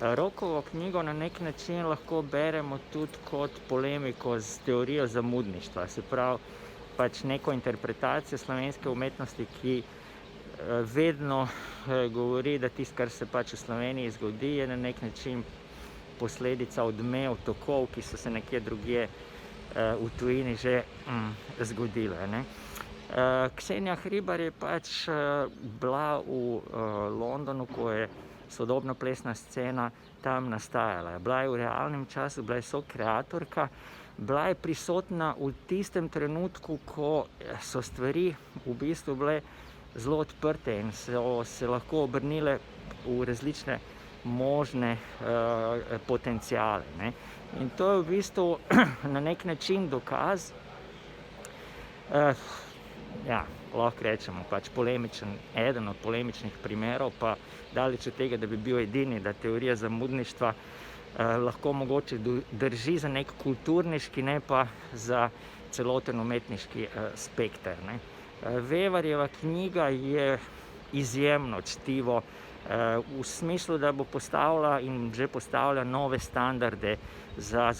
Rockovo knjigo na nek način lahko beremo tudi kot polemiko z teorijo zamudništva, se pravi pač neko interpretacijo slovenske umetnosti, ki vedno govori, da tisto, kar se pač v Sloveniji zgodi, je na nek način posledica odmev tokov, ki so se nekje drugje v tujini že zgodile, ne. Ksenija Hribar je pač bila v Londonu, ko je sodobna plesna scena tam nastajala. Bila je v realnem času, bila je sokreatorka, bila je prisotna v tistem trenutku, ko so stvari v bistvu bile zelo odprte in so se lahko obrnile v različne možne potenciale, ne. In to je v bistvu na nek način dokaz, lahko rečemo pač polemičen, eden od polemičnih primerov, pa daleč od tega, da bi bil edini, da teorija zamudništva lahko mogoče drži za nek kulturniški, ne pa za celoten umetniški spekter, ne. Vevarjeva knjiga je izjemno čtivo, v smislu, da bo postavila in že postavlja nove standarde za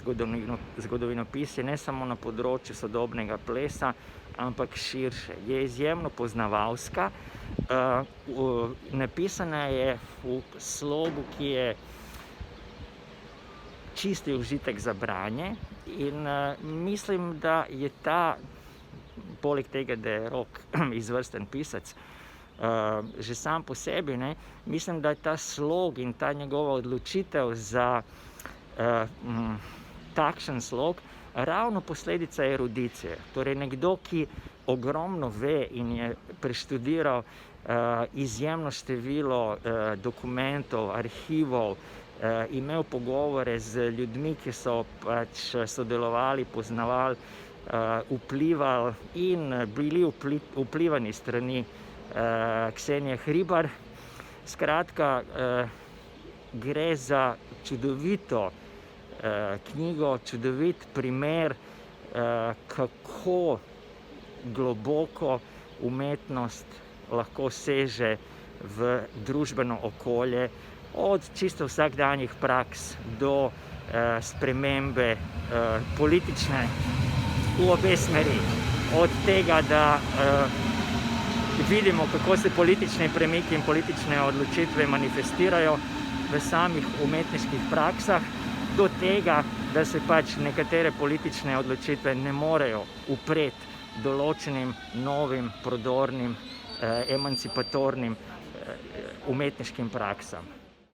zgodovinopisje, ne samo na področju sodobnega plesa, ampak širše. Je izjemno poznavalska, napisana je v slogu, ki je čisti užitek za branje, in mislim, da je ta, poleg tega, da je Rok izvrsten pisec, že sam po sebi, ne, mislim, da je ta slog in ta njegova odločitev za takšen slog ravno posledica erudicije. Torej nekdo, ki ogromno ve in je preštudiral izjemno število dokumentov, arhivov, imel pogovore z ljudmi, ki so pač sodelovali, poznavali, vplivali in bili vplivani strani Ksenije Hribar. Skratka, gre za čudovito knjigo, čudovit primer, kako globoko umetnost lahko seže v družbeno okolje, od čisto vsakdanjih praks do spremembe politične v obe smeri. Od tega, da vidimo, kako se politični premiki in politične odločitve manifestirajo v samih umetniških praksah, do tega, da se pač nekatere politične odločitve ne morejo upreti določenim novim, prodornim, emancipatornim umetniškim praksam.